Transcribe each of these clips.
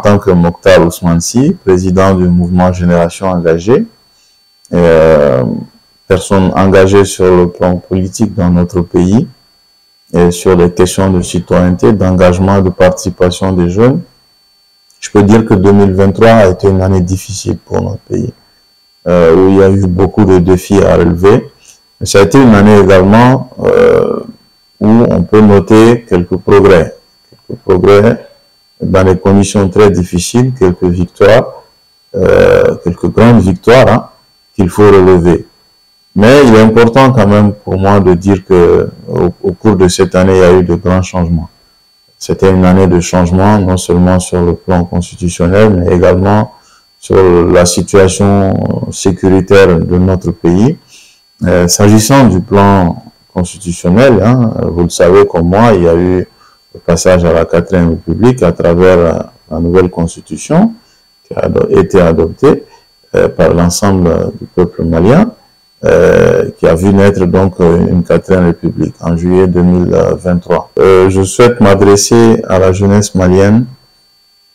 tant que Mokhtar Ousmane Sy, président du mouvement Génération Engagée, personne engagée sur le plan politique dans notre pays et sur les questions de citoyenneté, d'engagement, de participation des jeunes. Je peux dire que 2023 a été une année difficile pour notre pays, où il y a eu beaucoup de défis à relever. Mais ça a été une année également où on peut noter quelques progrès dans des conditions très difficiles, quelques victoires, quelques grandes victoires hein, qu'il faut relever. Mais il est important quand même pour moi de dire que au cours de cette année, il y a eu de grands changements. C'était une année de changement, non seulement sur le plan constitutionnel, mais également sur la situation sécuritaire de notre pays. S'agissant du plan constitutionnel, hein, vous le savez comme moi, il y a eu le passage à la 4e République à travers la nouvelle constitution qui a été adoptée par l'ensemble du peuple malien, qui a vu naître donc une 4e République en juillet 2023. Je souhaite m'adresser à la jeunesse malienne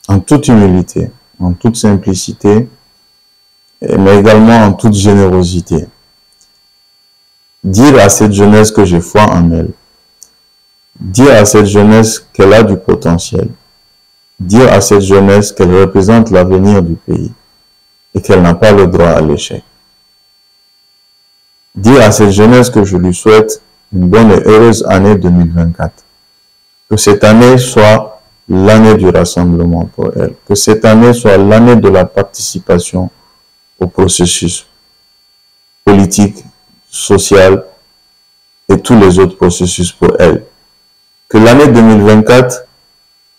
en toute humilité, en toute simplicité, mais également en toute générosité. Dire à cette jeunesse que j'ai foi en elle. Dire à cette jeunesse qu'elle a du potentiel. Dire à cette jeunesse qu'elle représente l'avenir du pays et qu'elle n'a pas le droit à l'échec. Dire à cette jeunesse que je lui souhaite une bonne et heureuse année 2024. Que cette année soit l'année du rassemblement pour elle. Que cette année soit l'année de la participation au processus politique, social et tous les autres processus pour elle. Que l'année 2024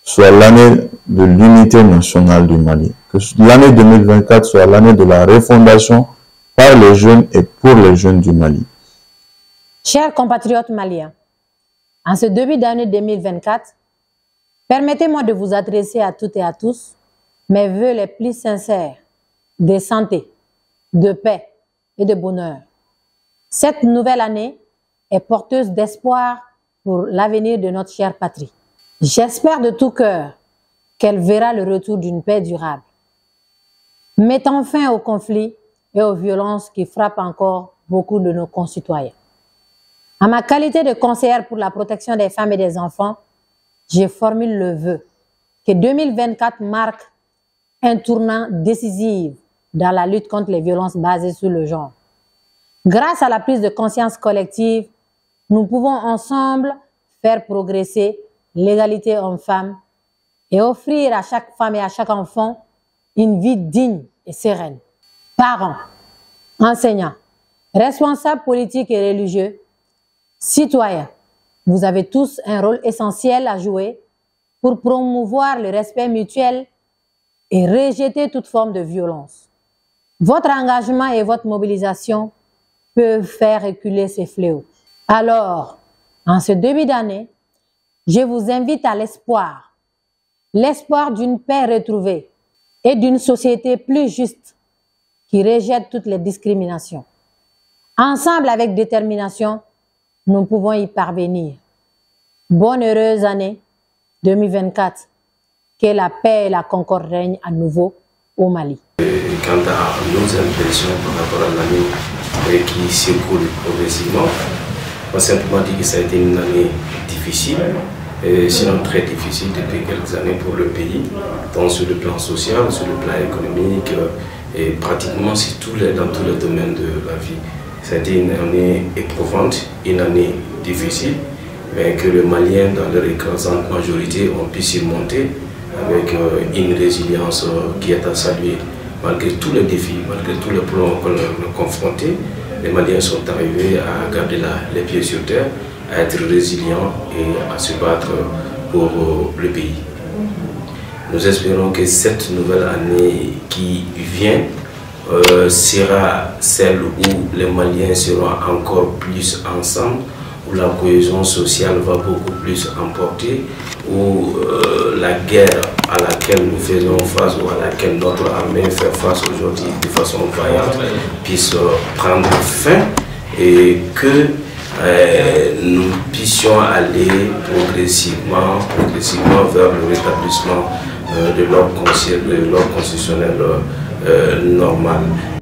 soit l'année de l'unité nationale du Mali. Que l'année 2024 soit l'année de la refondation par les jeunes et pour les jeunes du Mali. Chers compatriotes maliens, en ce début d'année 2024, permettez-moi de vous adresser à toutes et à tous mes vœux les plus sincères de santé, de paix et de bonheur. Cette nouvelle année est porteuse d'espoir pour l'avenir de notre chère patrie. J'espère de tout cœur qu'elle verra le retour d'une paix durable, mettant fin aux conflits et aux violences qui frappent encore beaucoup de nos concitoyens. En ma qualité de conseillère pour la protection des femmes et des enfants, je formule le vœu que 2024 marque un tournant décisif dans la lutte contre les violences basées sur le genre. Grâce à la prise de conscience collective, nous pouvons ensemble faire progresser l'égalité homme-femme et offrir à chaque femme et à chaque enfant une vie digne et sereine. Parents, enseignants, responsables politiques et religieux, citoyens, vous avez tous un rôle essentiel à jouer pour promouvoir le respect mutuel et rejeter toute forme de violence. Votre engagement et votre mobilisation peuvent faire reculer ces fléaux. Alors, en ce début d'année, je vous invite à l'espoir d'une paix retrouvée et d'une société plus juste qui rejette toutes les discriminations. Ensemble, avec détermination, nous pouvons y parvenir. Bonne heureuse année 2024. Que la paix et la concorde règnent à nouveau au Mali. Quant à nos impressions par rapport à l'année qui s'écoule progressivement, on va simplement dire que ça a été une année difficile, sinon très difficile depuis quelques années pour le pays, tant sur le plan social, sur le plan économique, et pratiquement dans tous les domaines de la vie. Ça a été une année éprouvante, une année difficile, mais que les Maliens, dans leur écrasante majorité, ont pu surmonter avec une résilience qui est à saluer. Malgré tous les défis, malgré tous les plans qu'on a confrontés, les Maliens sont arrivés à garder les pieds sur terre, à être résilients et à se battre pour le pays. Nous espérons que cette nouvelle année qui vient sera celle où les Maliens seront encore plus ensemble, où la cohésion sociale va beaucoup plus emporter, où la guerre à laquelle nous faisons face ou à laquelle notre armée fait face aujourd'hui de façon vaillante puisse prendre fin et que nous puissions aller progressivement vers le rétablissement de l'ordre constitutionnel normal.